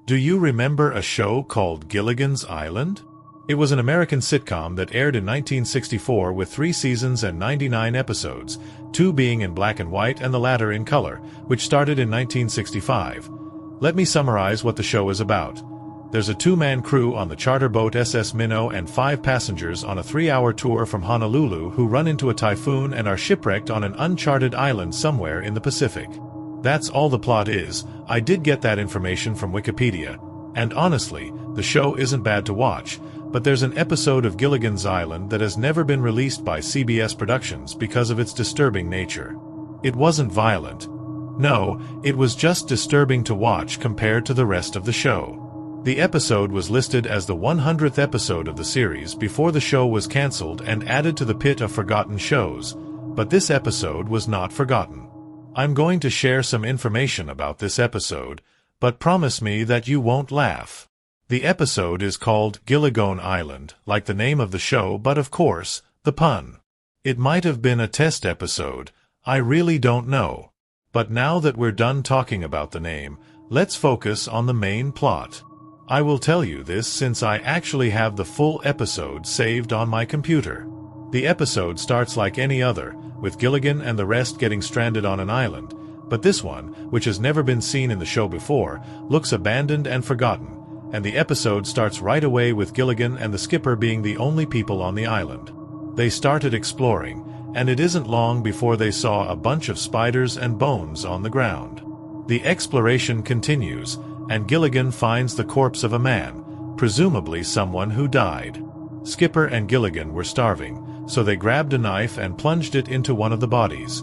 Do you remember a show called Gilligan's Island? It was an American sitcom that aired in 1964 with 3 seasons and 99 episodes, 2 being in black and white and the latter in color, which started in 1965. Let me summarize what the show is about. There's a 2-man crew on the charter boat SS Minnow and 5 passengers on a 3-hour tour from Honolulu who run into a typhoon and are shipwrecked on an uncharted island somewhere in the Pacific. That's all the plot is. I did get that information from Wikipedia. And honestly, the show isn't bad to watch, but there's an episode of Gilligan's Island that has never been released by CBS Productions because of its disturbing nature. It wasn't violent. No, it was just disturbing to watch compared to the rest of the show. The episode was listed as the 100th episode of the series before the show was cancelled and added to the pit of forgotten shows, but this episode was not forgotten. I'm going to share some information about this episode, but promise me that you won't laugh. The episode is called Gilligan Island, like the name of the show, but of course, the pun. It might have been a test episode, I really don't know. But now that we're done talking about the name, let's focus on the main plot. I will tell you this since I actually have the full episode saved on my computer. The episode starts like any other, with Gilligan and the rest getting stranded on an island, but this one, which has never been seen in the show before, looks abandoned and forgotten, and the episode starts right away with Gilligan and the skipper being the only people on the island. They started exploring, and it isn't long before they saw a bunch of spiders and bones on the ground. The exploration continues, and Gilligan finds the corpse of a man, presumably someone who died. Skipper and Gilligan were starving, so they grabbed a knife and plunged it into one of the bodies.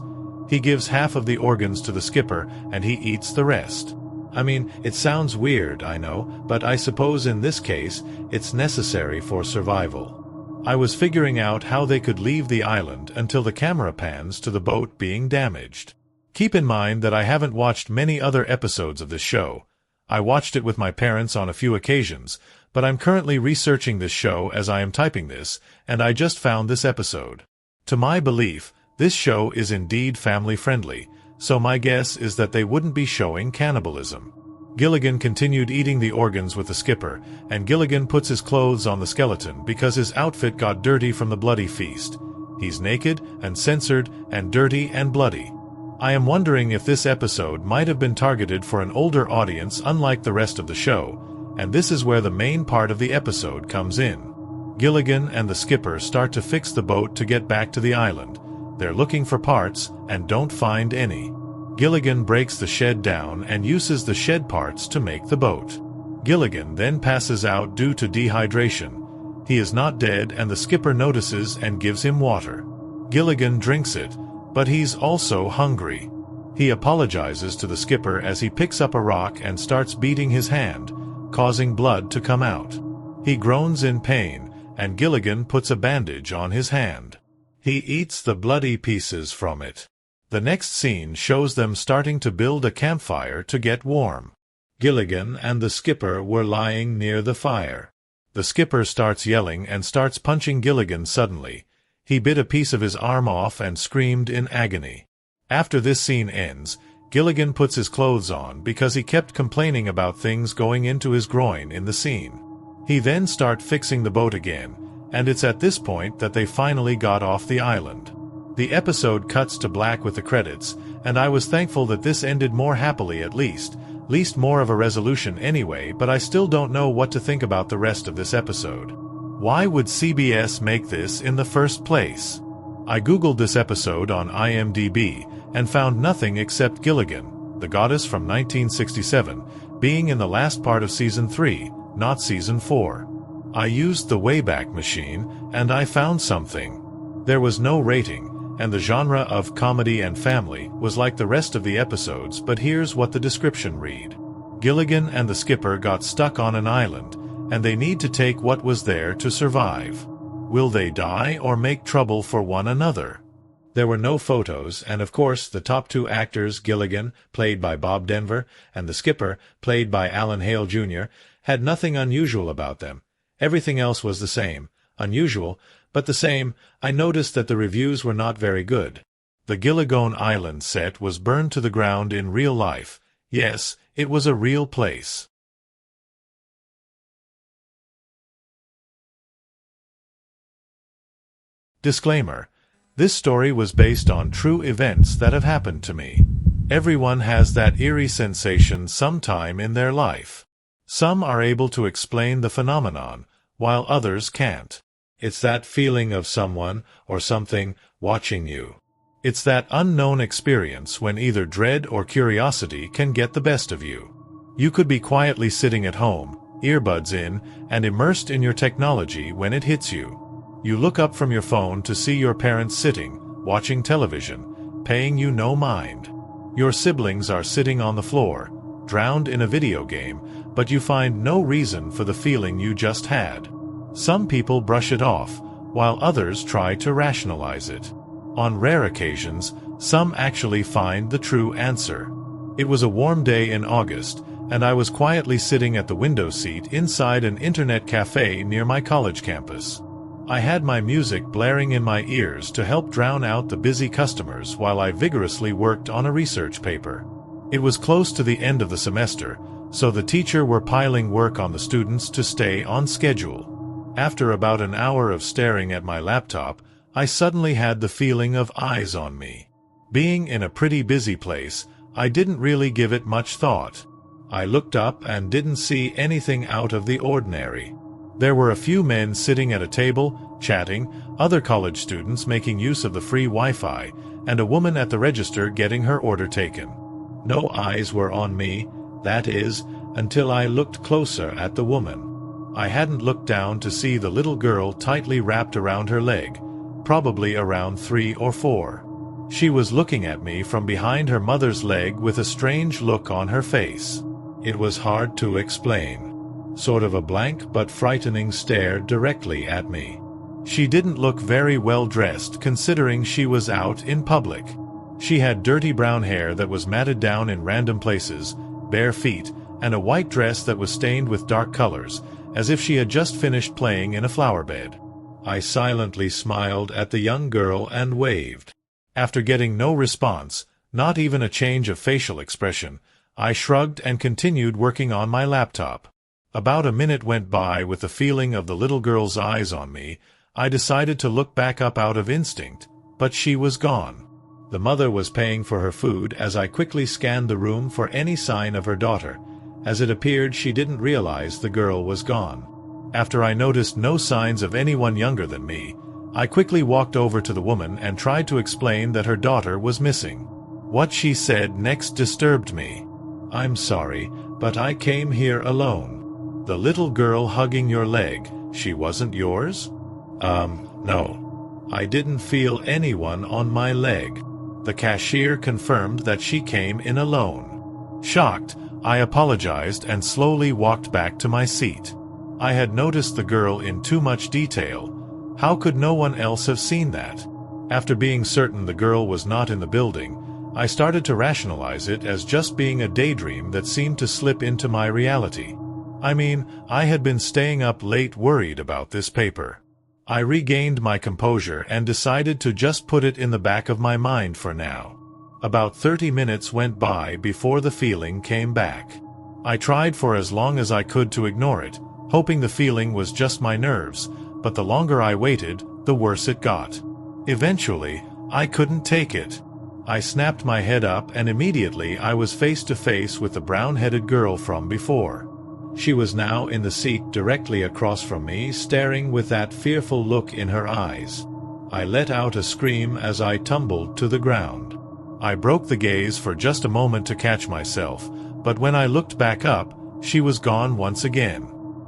He gives half of the organs to the skipper, and he eats the rest. I mean, it sounds weird, I know, but I suppose in this case, it's necessary for survival. I was figuring out how they could leave the island until the camera pans to the boat being damaged. Keep in mind that I haven't watched many other episodes of this show. I watched it with my parents on a few occasions, but I'm currently researching this show as I am typing this, and I just found this episode. To my belief, this show is indeed family-friendly, so my guess is that they wouldn't be showing cannibalism. Gilligan continued eating the organs with the skipper, and Gilligan puts his clothes on the skeleton because his outfit got dirty from the bloody feast. He's naked and censored and dirty and bloody. I am wondering if this episode might have been targeted for an older audience unlike the rest of the show, and this is where the main part of the episode comes in. Gilligan and the skipper start to fix the boat to get back to the island. They're looking for parts and don't find any. Gilligan breaks the shed down and uses the shed parts to make the boat. Gilligan then passes out due to dehydration. He is not dead and the skipper notices and gives him water. Gilligan drinks it, but he's also hungry. He apologizes to the skipper as he picks up a rock and starts beating his hand, causing blood to come out. He groans in pain, and Gilligan puts a bandage on his hand. He eats the bloody pieces from it. The next scene shows them starting to build a campfire to get warm. Gilligan and the skipper were lying near the fire. The skipper starts yelling and starts punching Gilligan suddenly. He bit a piece of his arm off and screamed in agony. After this scene ends, Gilligan puts his clothes on because he kept complaining about things going into his groin in the scene. He then starts fixing the boat again, and it's at this point that they finally got off the island. The episode cuts to black with the credits, and I was thankful that this ended more happily at least more of a resolution anyway, but I still don't know what to think about the rest of this episode. Why would CBS make this in the first place? I googled this episode on IMDb and found nothing except Gilligan, the goddess from 1967, being in the last part of Season 3, not Season 4. I used the Wayback Machine, and I found something. There was no rating, and the genre of comedy and family was like the rest of the episodes, but here's what the description read. Gilligan and the skipper got stuck on an island, and they need to take what was there to survive. Will they die or make trouble for one another? There were no photos, and of course the top 2 actors, Gilligan, played by Bob Denver, and the skipper, played by Alan Hale Jr., had nothing unusual about them. Everything else was the same. Unusual, but the same. I noticed that the reviews were not very good. The Gilligan Island set was burned to the ground in real life. Yes, it was a real place. Disclaimer: this story was based on true events that have happened to me. Everyone has that eerie sensation sometime in their life. Some are able to explain the phenomenon, while others can't. It's that feeling of someone, or something, watching you. It's that unknown experience when either dread or curiosity can get the best of you. You could be quietly sitting at home, earbuds in, and immersed in your technology when it hits you. You look up from your phone to see your parents sitting, watching television, paying you no mind. Your siblings are sitting on the floor, drowned in a video game, but you find no reason for the feeling you just had. Some people brush it off, while others try to rationalize it. On rare occasions, some actually find the true answer. It was a warm day in August, and I was quietly sitting at the window seat inside an internet cafe near my college campus. I had my music blaring in my ears to help drown out the busy customers while I vigorously worked on a research paper. It was close to the end of the semester, so the teacher were piling work on the students to stay on schedule. After about an hour of staring at my laptop, I suddenly had the feeling of eyes on me. Being in a pretty busy place, I didn't really give it much thought. I looked up and didn't see anything out of the ordinary. There were a few men sitting at a table, chatting, other college students making use of the free Wi-Fi, and a woman at the register getting her order taken. No eyes were on me, that is, until I looked closer at the woman. I hadn't looked down to see the little girl tightly wrapped around her leg, probably around 3 or 4. She was looking at me from behind her mother's leg with a strange look on her face. It was hard to explain. Sort of a blank but frightening stare directly at me. She didn't look very well dressed considering she was out in public. She had dirty brown hair that was matted down in random places, bare feet, and a white dress that was stained with dark colors, as if she had just finished playing in a flower bed. I silently smiled at the young girl and waved. After getting no response, not even a change of facial expression, I shrugged and continued working on my laptop. About a minute went by with the feeling of the little girl's eyes on me. I decided to look back up out of instinct, but she was gone. The mother was paying for her food as I quickly scanned the room for any sign of her daughter, as it appeared she didn't realize the girl was gone. After I noticed no signs of anyone younger than me, I quickly walked over to the woman and tried to explain that her daughter was missing. What she said next disturbed me. "I'm sorry, but I came here alone. The little girl hugging your leg, she wasn't yours?" No. I didn't feel anyone on my leg." The cashier confirmed that she came in alone. Shocked, I apologized and slowly walked back to my seat. I had noticed the girl in too much detail. How could no one else have seen that? After being certain the girl was not in the building, I started to rationalize it as just being a daydream that seemed to slip into my reality. I mean, I had been staying up late worried about this paper. I regained my composure and decided to just put it in the back of my mind for now. About 30 minutes went by before the feeling came back. I tried for as long as I could to ignore it, hoping the feeling was just my nerves, but the longer I waited, the worse it got. Eventually, I couldn't take it. I snapped my head up and immediately I was face to face with the brown-headed girl from before. She was now in the seat directly across from me, staring with that fearful look in her eyes. I let out a scream as I tumbled to the ground. I broke the gaze for just a moment to catch myself, but when I looked back up, she was gone once again.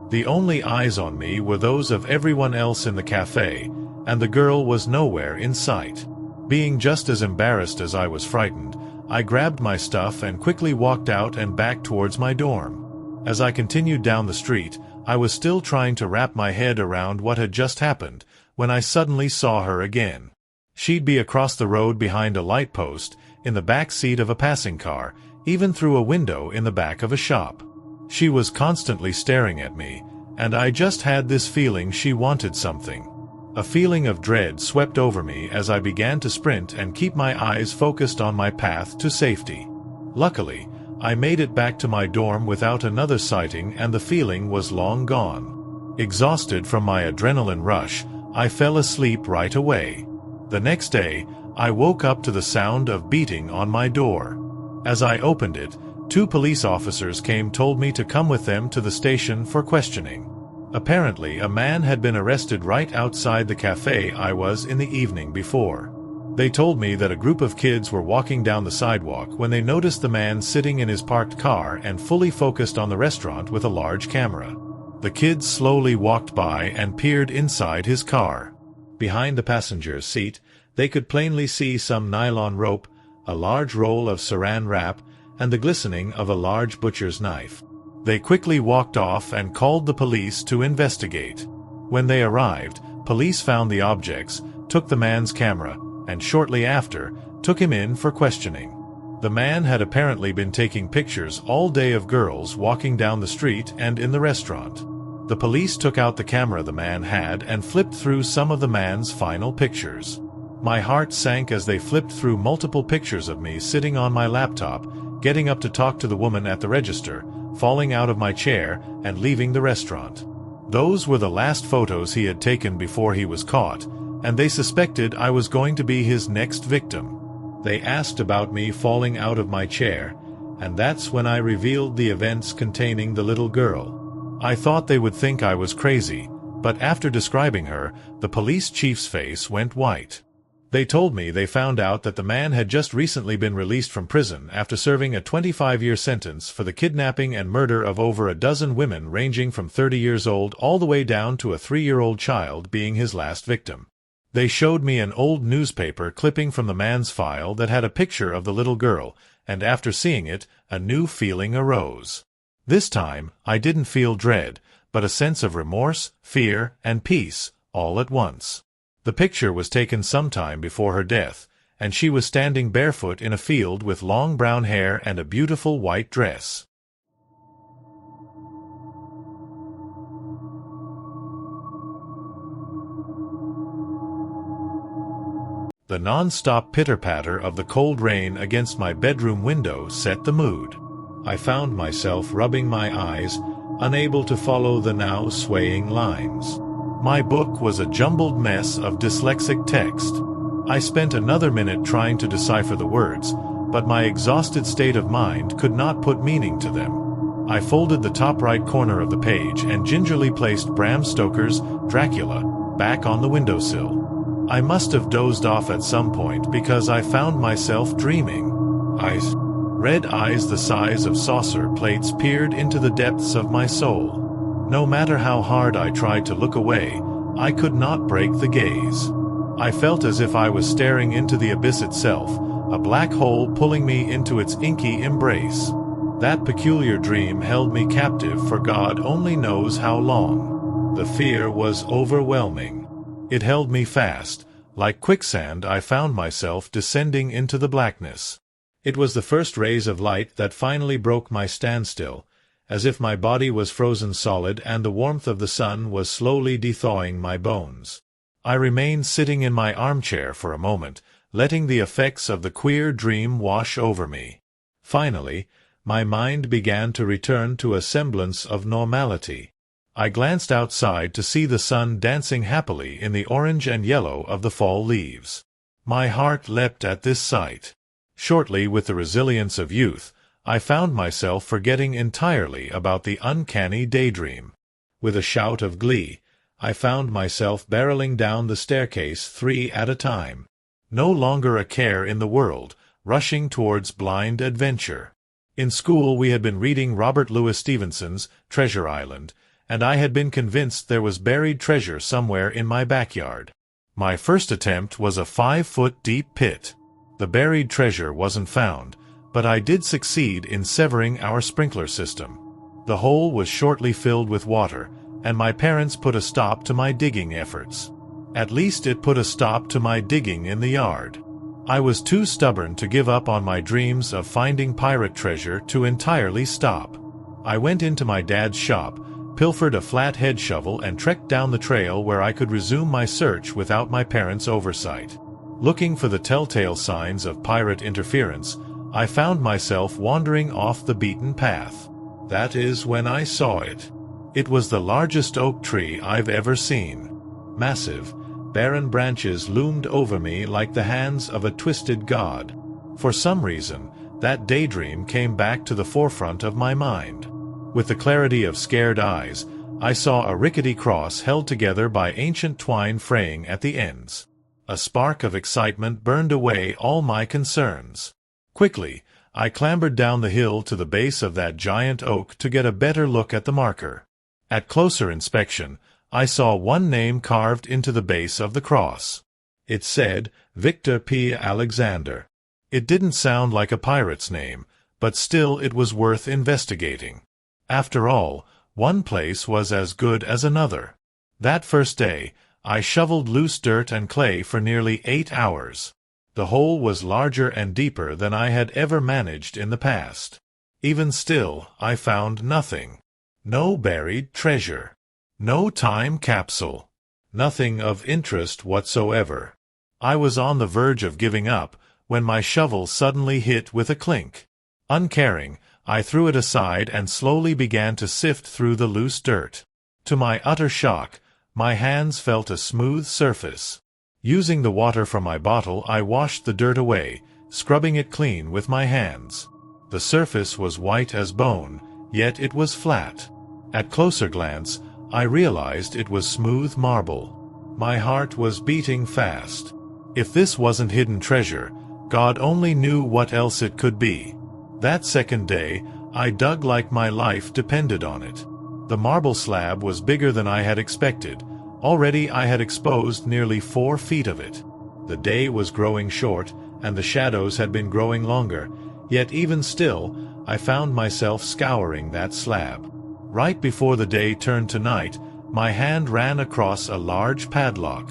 The only eyes on me were those of everyone else in the cafe, and the girl was nowhere in sight. Being just as embarrassed as I was frightened, I grabbed my stuff and quickly walked out and back towards my dorm. As I continued down the street, I was still trying to wrap my head around what had just happened, when I suddenly saw her again. She'd be across the road behind a light post, in the back seat of a passing car, even through a window in the back of a shop. She was constantly staring at me, and I just had this feeling she wanted something. A feeling of dread swept over me as I began to sprint and keep my eyes focused on my path to safety. Luckily, I made it back to my dorm without another sighting and the feeling was long gone. Exhausted from my adrenaline rush, I fell asleep right away. The next day, I woke up to the sound of beating on my door. As I opened it, 2 police officers told me to come with them to the station for questioning. Apparently, a man had been arrested right outside the cafe I was in the evening before. They told me that a group of kids were walking down the sidewalk when they noticed the man sitting in his parked car and fully focused on the restaurant with a large camera. The kids slowly walked by and peered inside his car. Behind the passenger's seat, they could plainly see some nylon rope, a large roll of saran wrap, and the glistening of a large butcher's knife. They quickly walked off and called the police to investigate. When they arrived, police found the objects, took the man's camera, and shortly after, took him in for questioning. The man had apparently been taking pictures all day of girls walking down the street and in the restaurant. The police took out the camera the man had and flipped through some of the man's final pictures. My heart sank as they flipped through multiple pictures of me sitting on my laptop, getting up to talk to the woman at the register, falling out of my chair, and leaving the restaurant. Those were the last photos he had taken before he was caught, and they suspected I was going to be his next victim. They asked about me falling out of my chair, and that's when I revealed the events containing the little girl. I thought they would think I was crazy, but after describing her, the police chief's face went white. They told me they found out that the man had just recently been released from prison after serving a 25-year sentence for the kidnapping and murder of over a dozen women ranging from 30 years old all the way down to a 3-year-old child being his last victim. They showed me an old newspaper clipping from the man's file that had a picture of the little girl, and after seeing it, a new feeling arose. This time, I didn't feel dread, but a sense of remorse, fear, and peace, all at once. The picture was taken sometime before her death, and she was standing barefoot in a field with long brown hair and a beautiful white dress. The non-stop pitter-patter of the cold rain against my bedroom window set the mood. I found myself rubbing my eyes, unable to follow the now swaying lines. My book was a jumbled mess of dyslexic text. I spent another minute trying to decipher the words, but my exhausted state of mind could not put meaning to them. I folded the top right corner of the page and gingerly placed Bram Stoker's Dracula back on the windowsill. I must have dozed off at some point because I found myself dreaming. Red eyes the size of saucer plates peered into the depths of my soul. No matter how hard I tried to look away, I could not break the gaze. I felt as if I was staring into the abyss itself, a black hole pulling me into its inky embrace. That peculiar dream held me captive for God only knows how long. The fear was overwhelming. It held me fast. Like quicksand, I found myself descending into the blackness. It was the first rays of light that finally broke my standstill, as if my body was frozen solid and the warmth of the sun was slowly thawing my bones. I remained sitting in my armchair for a moment, letting the effects of the queer dream wash over me. Finally, my mind began to return to a semblance of normality. I glanced outside to see the sun dancing happily in the orange and yellow of the fall leaves. My heart leapt at this sight. Shortly, with the resilience of youth, I found myself forgetting entirely about the uncanny daydream. With a shout of glee, I found myself barreling down the staircase 3 at a time. No longer a care in the world, rushing towards blind adventure. In school we had been reading Robert Louis Stevenson's Treasure Island, and I had been convinced there was buried treasure somewhere in my backyard. My first attempt was a 5-foot-deep pit. The buried treasure wasn't found, but I did succeed in severing our sprinkler system. The hole was shortly filled with water, and my parents put a stop to my digging efforts. At least it put a stop to my digging in the yard. I was too stubborn to give up on my dreams of finding pirate treasure to entirely stop. I went into my dad's shop, pilfered a flat-head shovel and trekked down the trail where I could resume my search without my parents' oversight. Looking for the telltale signs of pirate interference, I found myself wandering off the beaten path. That is when I saw it. It was the largest oak tree I've ever seen. Massive, barren branches loomed over me like the hands of a twisted god. For some reason, that daydream came back to the forefront of my mind. With the clarity of scared eyes, I saw a rickety cross held together by ancient twine fraying at the ends. A spark of excitement burned away all my concerns. Quickly, I clambered down the hill to the base of that giant oak to get a better look at the marker. At closer inspection, I saw one name carved into the base of the cross. It said, Victor P. Alexander. It didn't sound like a pirate's name, but still it was worth investigating. After all, one place was as good as another. That first day, I shoveled loose dirt and clay for nearly 8 hours. The hole was larger and deeper than I had ever managed in the past. Even still, I found nothing. No buried treasure. No time capsule. Nothing of interest whatsoever. I was on the verge of giving up when my shovel suddenly hit with a clink. Uncaring, I threw it aside and slowly began to sift through the loose dirt. To my utter shock, my hands felt a smooth surface. Using the water from my bottle, I washed the dirt away, scrubbing it clean with my hands. The surface was white as bone, yet it was flat. At closer glance, I realized it was smooth marble. My heart was beating fast. If this wasn't hidden treasure, God only knew what else it could be. That second day, I dug like my life depended on it. The marble slab was bigger than I had expected. Already I had exposed nearly 4 feet of it. The day was growing short, and the shadows had been growing longer, yet even still, I found myself scouring that slab. Right before the day turned to night, my hand ran across a large padlock.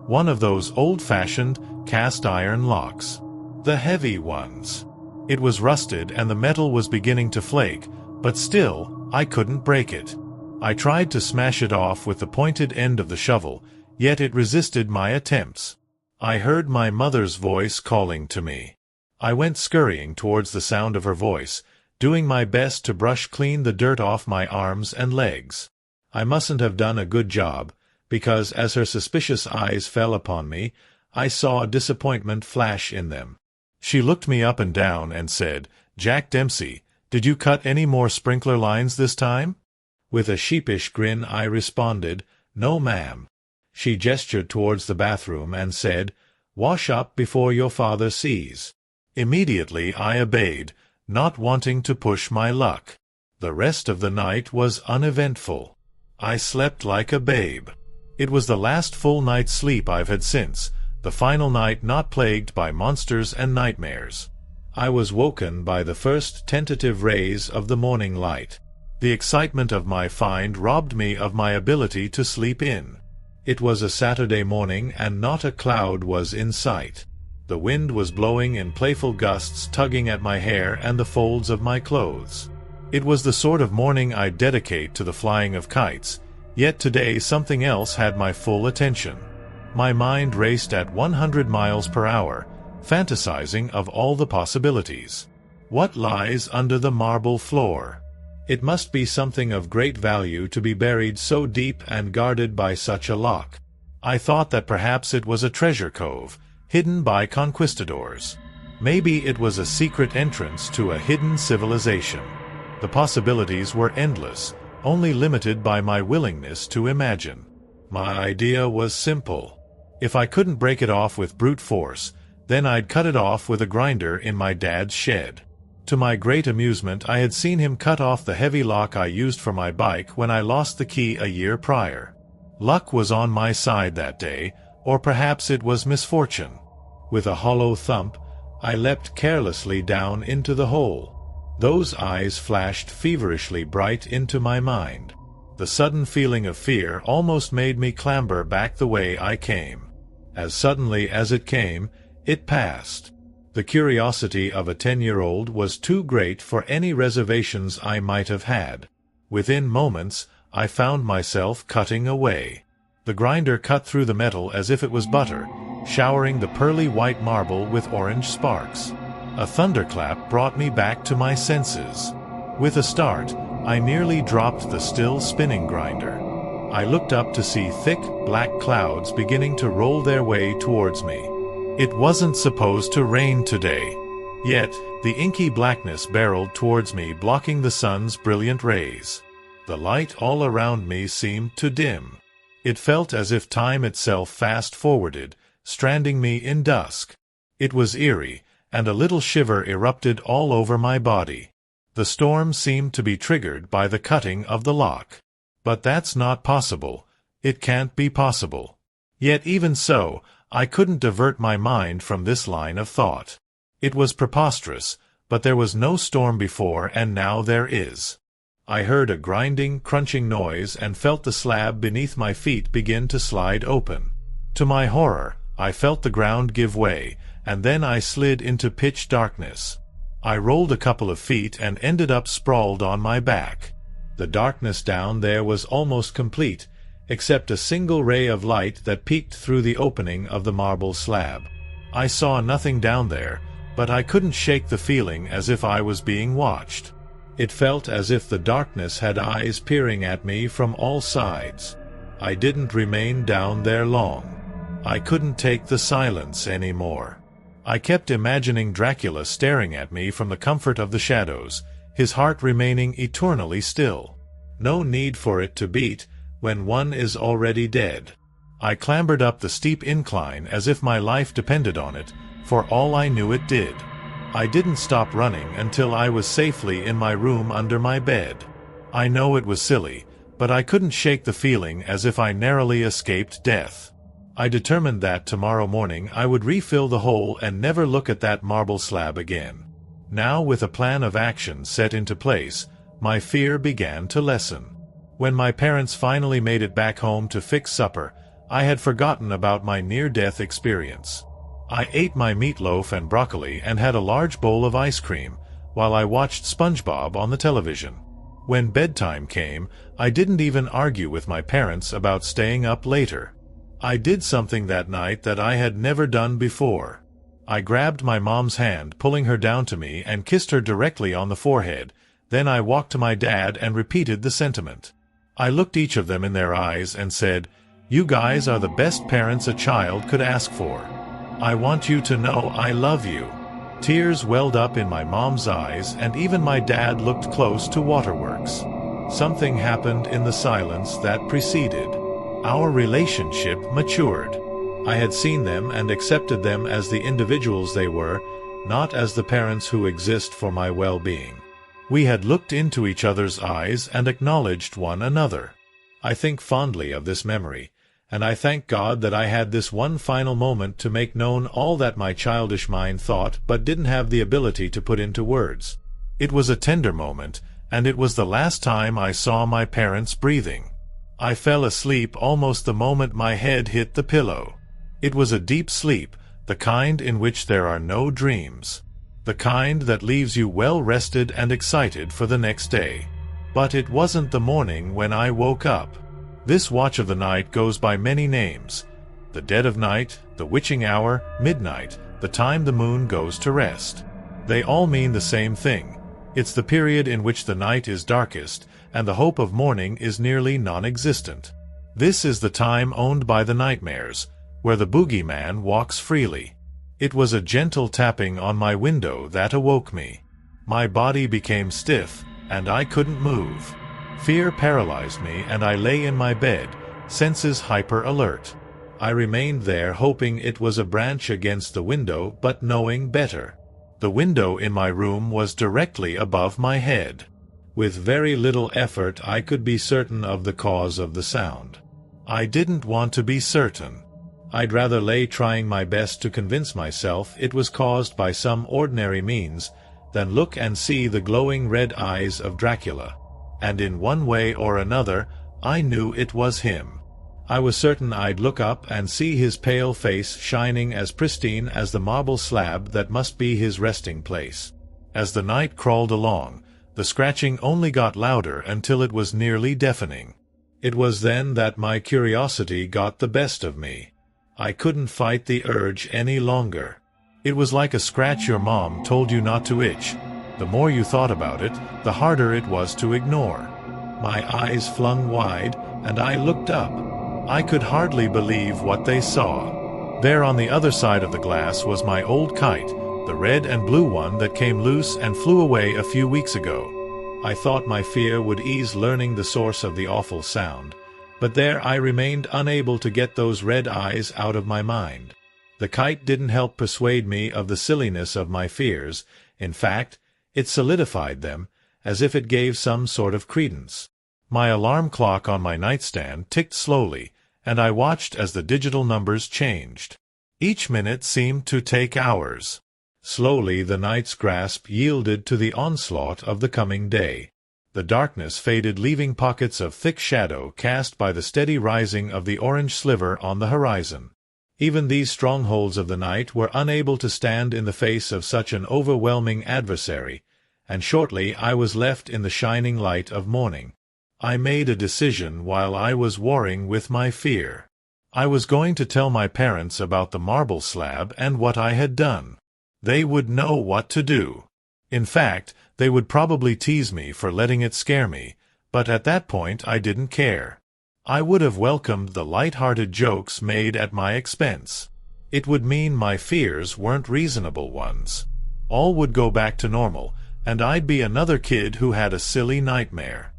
One of those old-fashioned, cast-iron locks. The heavy ones. It was rusted and the metal was beginning to flake, but still, I couldn't break it. I tried to smash it off with the pointed end of the shovel, yet it resisted my attempts. I heard my mother's voice calling to me. I went scurrying towards the sound of her voice, doing my best to brush clean the dirt off my arms and legs. I mustn't have done a good job, because as her suspicious eyes fell upon me, I saw disappointment flash in them. She looked me up and down and said, "Jack Dempsey, did you cut any more sprinkler lines this time?" With a sheepish grin I responded, "No, ma'am." She gestured towards the bathroom and said, "Wash up before your father sees." Immediately I obeyed, not wanting to push my luck. The rest of the night was uneventful. I slept like a babe. It was the last full night's sleep I've had since, the final night not plagued by monsters and nightmares. I was woken by the first tentative rays of the morning light. The excitement of my find robbed me of my ability to sleep in. It was a Saturday morning and not a cloud was in sight. The wind was blowing in playful gusts, tugging at my hair and the folds of my clothes. It was the sort of morning I'd dedicate to the flying of kites, yet today something else had my full attention. My mind raced at 100 miles per hour, fantasizing of all the possibilities. What lies under the marble floor? It must be something of great value to be buried so deep and guarded by such a lock. I thought that perhaps it was a treasure cove, hidden by conquistadors. Maybe it was a secret entrance to a hidden civilization. The possibilities were endless, only limited by my willingness to imagine. My idea was simple. If I couldn't break it off with brute force, then I'd cut it off with a grinder in my dad's shed. To my great amusement, I had seen him cut off the heavy lock I used for my bike when I lost the key a year prior. Luck was on my side that day, or perhaps it was misfortune. With a hollow thump, I leapt carelessly down into the hole. Those eyes flashed feverishly bright into my mind. The sudden feeling of fear almost made me clamber back the way I came. As suddenly as it came, it passed. The curiosity of a 10-year-old was too great for any reservations I might have had. Within moments, I found myself cutting away. The grinder cut through the metal as if it was butter, showering the pearly white marble with orange sparks. A thunderclap brought me back to my senses. With a start, I nearly dropped the still spinning grinder. I looked up to see thick, black clouds beginning to roll their way towards me. It wasn't supposed to rain today. Yet, the inky blackness barreled towards me, blocking the sun's brilliant rays. The light all around me seemed to dim. It felt as if time itself fast-forwarded, stranding me in dusk. It was eerie, and a little shiver erupted all over my body. The storm seemed to be triggered by the cutting of the lock. But that's not possible. It can't be possible. Yet even so, I couldn't divert my mind from this line of thought. It was preposterous, but there was no storm before, and now there is. I heard a grinding, crunching noise and felt the slab beneath my feet begin to slide open. To my horror, I felt the ground give way, and then I slid into pitch darkness. I rolled a couple of feet and ended up sprawled on my back. The darkness down there was almost complete, except a single ray of light that peeked through the opening of the marble slab. I saw nothing down there, but I couldn't shake the feeling as if I was being watched. It felt as if the darkness had eyes peering at me from all sides. I didn't remain down there long. I couldn't take the silence anymore. I kept imagining Dracula staring at me from the comfort of the shadows, his heart remaining eternally still. No need for it to beat when one is already dead. I clambered up the steep incline as if my life depended on it, for all I knew it did. I didn't stop running until I was safely in my room under my bed. I know it was silly, but I couldn't shake the feeling as if I narrowly escaped death. I determined that tomorrow morning I would refill the hole and never look at that marble slab again. Now, with a plan of action set into place, my fear began to lessen. When my parents finally made it back home to fix supper, I had forgotten about my near-death experience. I ate my meatloaf and broccoli and had a large bowl of ice cream, while I watched SpongeBob on the television. When bedtime came, I didn't even argue with my parents about staying up later. I did something that night that I had never done before. I grabbed my mom's hand, pulling her down to me, and kissed her directly on the forehead. Then I walked to my dad and repeated the sentiment. I looked each of them in their eyes and said, "You guys are the best parents a child could ask for. I want you to know I love you." Tears welled up in my mom's eyes, and even my dad looked close to waterworks. Something happened in the silence that preceded. Our relationship matured. I had seen them and accepted them as the individuals they were, not as the parents who exist for my well-being. We had looked into each other's eyes and acknowledged one another. I think fondly of this memory, and I thank God that I had this one final moment to make known all that my childish mind thought but didn't have the ability to put into words. It was a tender moment, and it was the last time I saw my parents breathing. I fell asleep almost the moment my head hit the pillow. It was a deep sleep, the kind in which there are no dreams. The kind that leaves you well-rested and excited for the next day. But it wasn't the morning when I woke up. This watch of the night goes by many names: the dead of night, the witching hour, midnight, the time the moon goes to rest. They all mean the same thing. It's the period in which the night is darkest, and the hope of morning is nearly non-existent. This is the time owned by the nightmares, where the boogeyman walks freely. It was a gentle tapping on my window that awoke me. My body became stiff, and I couldn't move. Fear paralyzed me, and I lay in my bed, senses hyper-alert. I remained there hoping it was a branch against the window, but knowing better. The window in my room was directly above my head. With very little effort I could be certain of the cause of the sound. I didn't want to be certain. I'd rather lay trying my best to convince myself it was caused by some ordinary means than look and see the glowing red eyes of Dracula. And in one way or another, I knew it was him. I was certain I'd look up and see his pale face shining as pristine as the marble slab that must be his resting place. As the night crawled along, the scratching only got louder until it was nearly deafening. It was then that my curiosity got the best of me. I couldn't fight the urge any longer. It was like a scratch your mom told you not to itch. The more you thought about it, the harder it was to ignore. My eyes flung wide, and I looked up. I could hardly believe what they saw. There on the other side of the glass was my old kite, the red and blue one that came loose and flew away a few weeks ago. I thought my fear would ease learning the source of the awful sound, but there I remained unable to get those red eyes out of my mind. The kite didn't help persuade me of the silliness of my fears. In fact, it solidified them, as if it gave some sort of credence. My alarm clock on my nightstand ticked slowly, and I watched as the digital numbers changed. Each minute seemed to take hours. Slowly the night's grasp yielded to the onslaught of the coming day. The darkness faded, leaving pockets of thick shadow cast by the steady rising of the orange sliver on the horizon. Even these strongholds of the night were unable to stand in the face of such an overwhelming adversary, and shortly I was left in the shining light of morning. I made a decision while I was warring with my fear. I was going to tell my parents about the marble slab and what I had done. They would know what to do. In fact, they would probably tease me for letting it scare me, but at that point I didn't care. I would have welcomed the light-hearted jokes made at my expense. It would mean my fears weren't reasonable ones. All would go back to normal, and I'd be another kid who had a silly nightmare.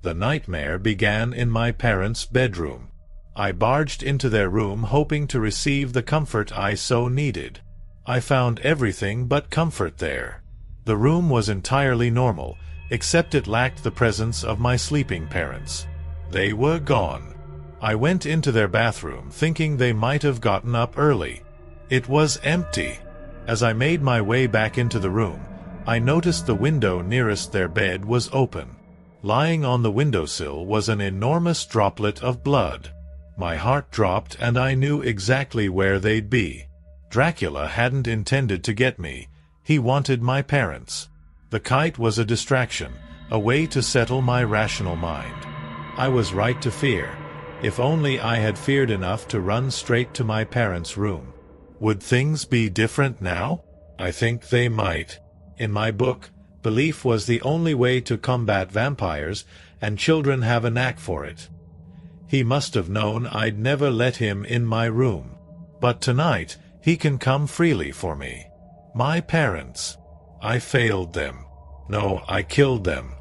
The nightmare began in my parents' bedroom. I barged into their room hoping to receive the comfort I so needed. I found everything but comfort there. The room was entirely normal, except it lacked the presence of my sleeping parents. They were gone. I went into their bathroom thinking they might have gotten up early. It was empty. As I made my way back into the room, I noticed the window nearest their bed was open. Lying on the windowsill was an enormous droplet of blood. My heart dropped and I knew exactly where they'd be. Dracula hadn't intended to get me. He wanted my parents. The kite was a distraction, a way to settle my rational mind. I was right to fear. If only I had feared enough to run straight to my parents' room. Would things be different now? I think they might. In my book, belief was the only way to combat vampires, and children have a knack for it. He must have known I'd never let him in my room. But tonight, he can come freely for me. My parents. I failed them. No, I killed them.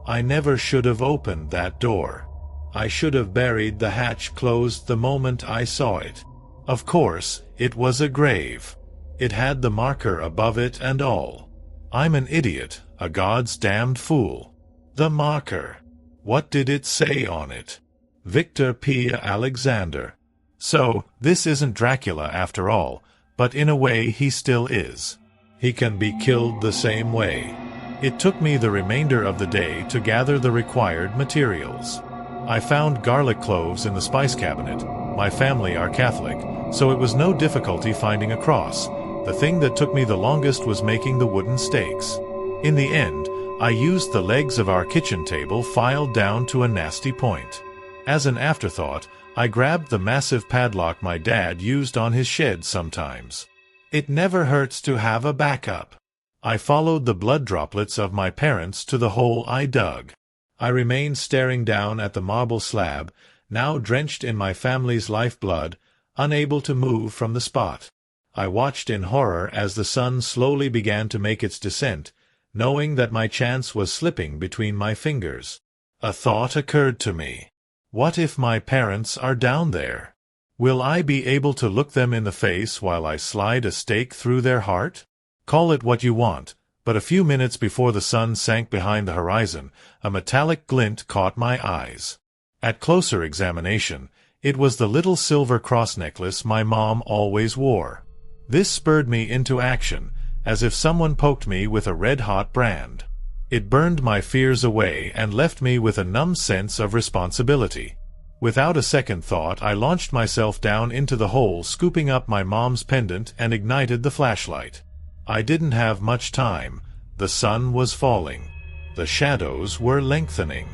I never should have opened that door. I should have buried the hatch closed the moment I saw it. Of course, it was a grave. It had the marker above it and all. I'm an idiot, a God's damned fool. The marker. What did it say on it? Victor P. Alexander. So, this isn't Dracula after all, but in a way he still is. He can be killed the same way. It took me the remainder of the day to gather the required materials. I found garlic cloves in the spice cabinet. My family are Catholic, so it was no difficulty finding a cross. The thing that took me the longest was making the wooden stakes. In the end, I used the legs of our kitchen table filed down to a nasty point. As an afterthought, I grabbed the massive padlock my dad used on his shed sometimes. It never hurts to have a backup. I followed the blood droplets of my parents to the hole I dug. I remained staring down at the marble slab, now drenched in my family's lifeblood, unable to move from the spot. I watched in horror as the sun slowly began to make its descent, knowing that my chance was slipping between my fingers. A thought occurred to me. What if my parents are down there? Will I be able to look them in the face while I slide a stake through their heart? Call it what you want, but a few minutes before the sun sank behind the horizon, a metallic glint caught my eyes. At closer examination, it was the little silver cross necklace my mom always wore. This spurred me into action, as if someone poked me with a red-hot brand. It burned my fears away and left me with a numb sense of responsibility. Without a second thought, I launched myself down into the hole, scooping up my mom's pendant and ignited the flashlight. I didn't have much time. The sun was falling. The shadows were lengthening.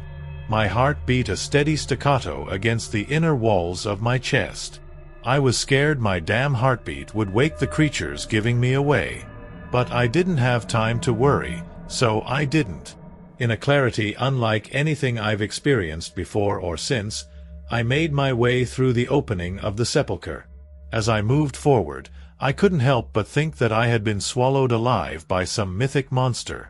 My heart beat a steady staccato against the inner walls of my chest. I was scared my damn heartbeat would wake the creatures giving me away. But I didn't have time to worry, so I didn't. In a clarity unlike anything I've experienced before or since, I made my way through the opening of the sepulchre. As I moved forward, I couldn't help but think that I had been swallowed alive by some mythic monster.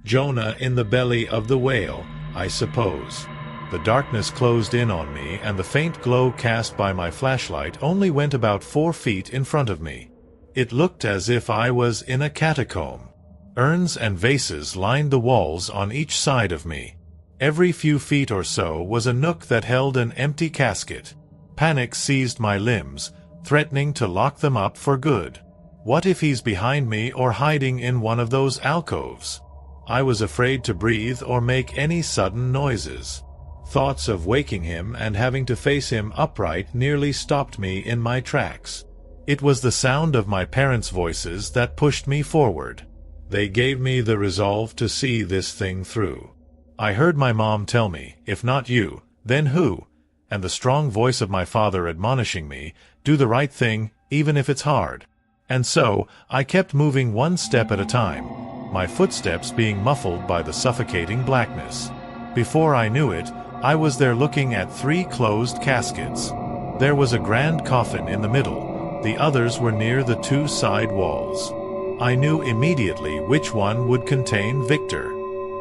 Jonah in the belly of the whale, I suppose. The darkness closed in on me, and the faint glow cast by my flashlight only went about 4 feet in front of me. It looked as if I was in a catacomb. Urns and vases lined the walls on each side of me. Every few feet or so was a nook that held an empty casket. Panic seized my limbs, threatening to lock them up for good. What if he's behind me or hiding in one of those alcoves? I was afraid to breathe or make any sudden noises. Thoughts of waking him and having to face him upright nearly stopped me in my tracks. It was the sound of my parents' voices that pushed me forward. They gave me the resolve to see this thing through. I heard my mom tell me, "If not you, then who?" and the strong voice of my father admonishing me, "Do the right thing, even if it's hard." And so, I kept moving one step at a time, my footsteps being muffled by the suffocating blackness. Before I knew it, I was there looking at 3 closed caskets. There was a grand coffin in the middle, the others were near the 2 side walls. I knew immediately which one would contain Victor.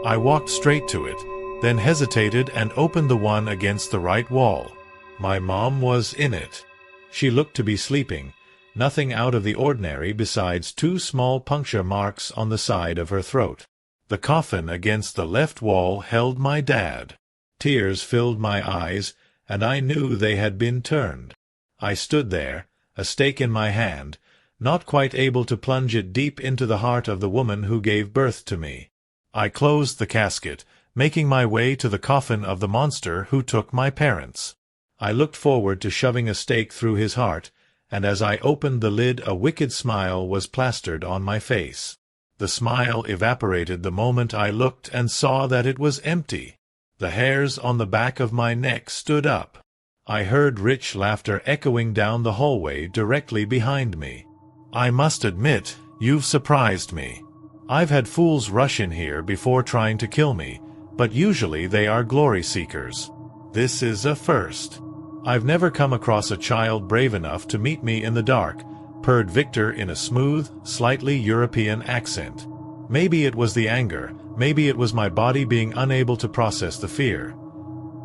I walked straight to it, then hesitated and opened the one against the right wall. My mom was in it. She looked to be sleeping, nothing out of the ordinary besides 2 small puncture marks on the side of her throat. The coffin against the left wall held my dad. Tears filled my eyes, and I knew they had been turned. I stood there, a stake in my hand, not quite able to plunge it deep into the heart of the woman who gave birth to me. I closed the casket, making my way to the coffin of the monster who took my parents. I looked forward to shoving a stake through his heart, and as I opened the lid a wicked smile was plastered on my face. The smile evaporated the moment I looked and saw that it was empty. The hairs on the back of my neck stood up. I heard rich laughter echoing down the hallway directly behind me. I must admit, you've surprised me. I've had fools rush in here before trying to kill me, but usually they are glory seekers. This is a first. I've never come across a child brave enough to meet me in the dark, purred Victor in a smooth, slightly European accent. Maybe it was the anger, maybe it was my body being unable to process the fear.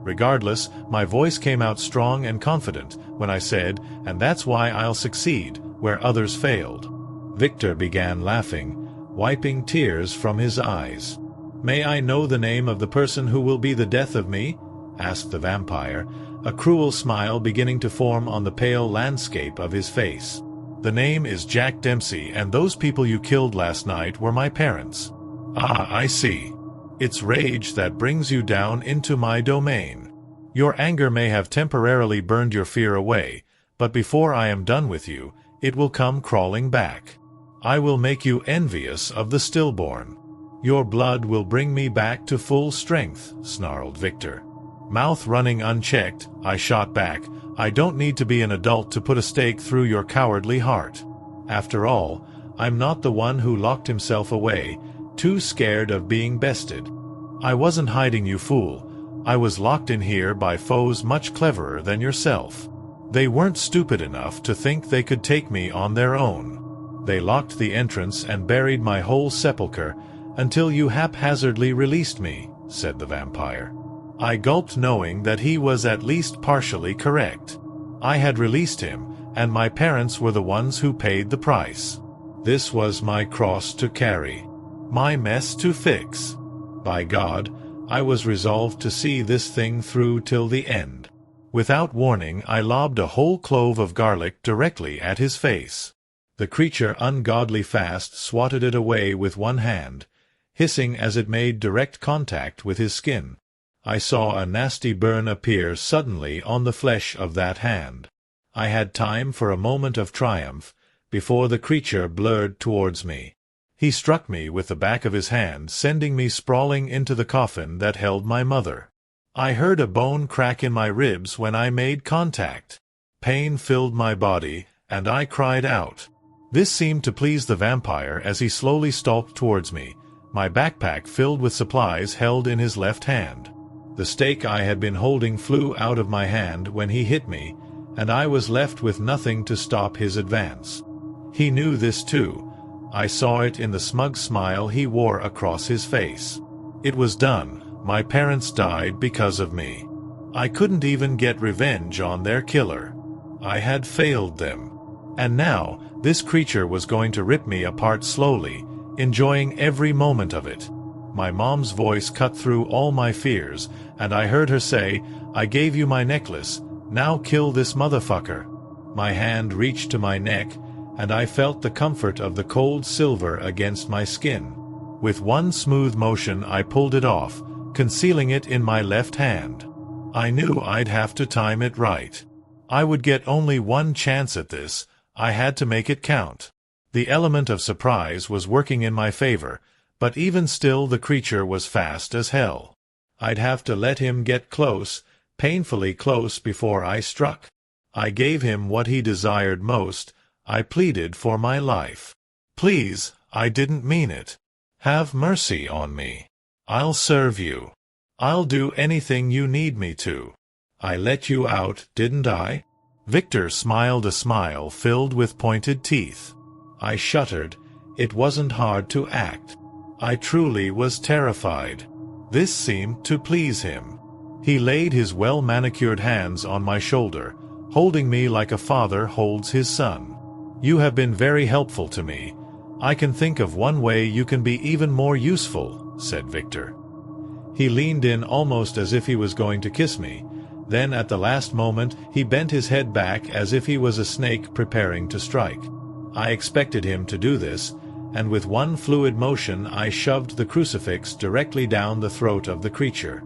Regardless, my voice came out strong and confident when I said, "And that's why I'll succeed, where others failed." Victor began laughing, wiping tears from his eyes. "May I know the name of the person who will be the death of me?" asked the vampire, a cruel smile beginning to form on the pale landscape of his face. "The name is Jack Dempsey, and those people you killed last night were my parents." "Ah, I see. It's rage that brings you down into my domain. Your anger may have temporarily burned your fear away, but before I am done with you, it will come crawling back. I will make you envious of the stillborn. Your blood will bring me back to full strength," snarled Victor. Mouth running unchecked, I shot back, "I don't need to be an adult to put a stake through your cowardly heart. After all, I'm not the one who locked himself away, too scared of being bested. I wasn't hiding, you fool. I was locked in here by foes much cleverer than yourself. They weren't stupid enough to think they could take me on their own. They locked the entrance and buried my whole sepulchre until you haphazardly released me," said the vampire. I gulped, knowing that he was at least partially correct. I had released him, and my parents were the ones who paid the price. This was my cross to carry, my mess to fix. By God, I was resolved to see this thing through till the end. Without warning, I lobbed a whole clove of garlic directly at his face. The creature ungodly fast swatted it away with one hand, hissing as it made direct contact with his skin. I saw a nasty burn appear suddenly on the flesh of that hand. I had time for a moment of triumph before the creature blurred towards me. He struck me with the back of his hand, sending me sprawling into the coffin that held my mother. I heard a bone crack in my ribs when I made contact. Pain filled my body, and I cried out. This seemed to please the vampire as he slowly stalked towards me, my backpack filled with supplies held in his left hand. The stake I had been holding flew out of my hand when he hit me, and I was left with nothing to stop his advance. He knew this too. I saw it in the smug smile he wore across his face. It was done. My parents died because of me. I couldn't even get revenge on their killer. I had failed them. And now, this creature was going to rip me apart slowly, enjoying every moment of it. My mom's voice cut through all my fears, and I heard her say, "I gave you my necklace, now kill this motherfucker." My hand reached to my neck, and I felt the comfort of the cold silver against my skin. With one smooth motion I pulled it off, concealing it in my left hand. I knew I'd have to time it right. I would get only one chance at this. I had to make it count. The element of surprise was working in my favor, but even still the creature was fast as hell. I'd have to let him get close, painfully close, before I struck. I gave him what he desired most. I pleaded for my life. "Please, I didn't mean it. Have mercy on me. I'll serve you. I'll do anything you need me to. I let you out, didn't I?" Victor smiled a smile filled with pointed teeth. I shuddered. It wasn't hard to act. I truly was terrified. This seemed to please him. He laid his well-manicured hands on my shoulder, holding me like a father holds his son. "You have been very helpful to me. I can think of one way you can be even more useful," said Victor. He leaned in almost as if he was going to kiss me. Then at the last moment he bent his head back as if he was a snake preparing to strike. I expected him to do this, and with one fluid motion I shoved the crucifix directly down the throat of the creature.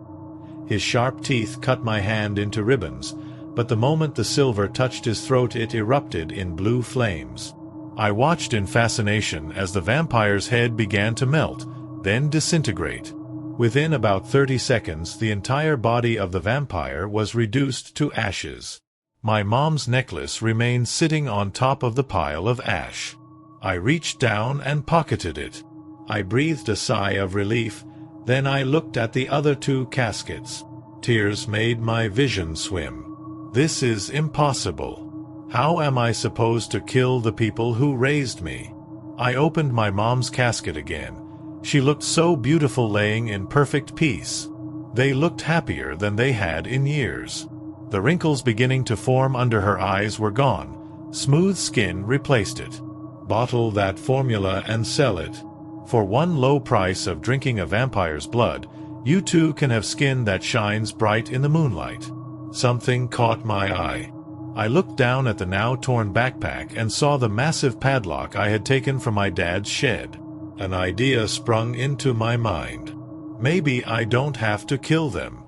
His sharp teeth cut my hand into ribbons, but the moment the silver touched his throat it erupted in blue flames. I watched in fascination as the vampire's head began to melt, then disintegrate. Within about 30 seconds the entire body of the vampire was reduced to ashes. My mom's necklace remained sitting on top of the pile of ash. I reached down and pocketed it. I breathed a sigh of relief, then I looked at the other 2 caskets. Tears made my vision swim. This is impossible. How am I supposed to kill the people who raised me? I opened my mom's casket again. She looked so beautiful laying in perfect peace. They looked happier than they had in years. The wrinkles beginning to form under her eyes were gone. Smooth skin replaced it. Bottle that formula and sell it. For one low price of drinking a vampire's blood, you too can have skin that shines bright in the moonlight. Something caught my eye. I looked down at the now torn backpack and saw the massive padlock I had taken from my dad's shed. An idea sprung into my mind. Maybe I don't have to kill them.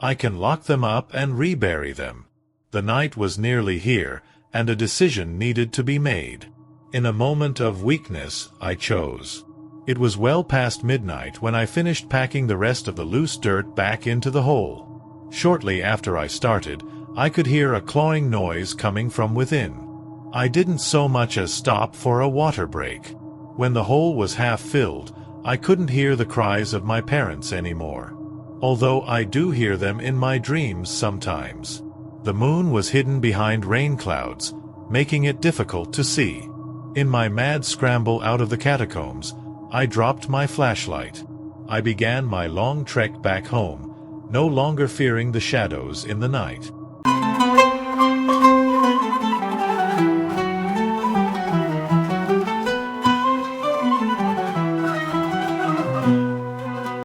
I can lock them up and rebury them. The night was nearly here, and a decision needed to be made. In a moment of weakness, I chose. It was well past midnight when I finished packing the rest of the loose dirt back into the hole. Shortly after I started, I could hear a clawing noise coming from within. I didn't so much as stop for a water break. When the hole was half filled, I couldn't hear the cries of my parents anymore. Although I do hear them in my dreams sometimes. The moon was hidden behind rain clouds, making it difficult to see. In my mad scramble out of the catacombs, I dropped my flashlight. I began my long trek back home, no longer fearing the shadows in the night.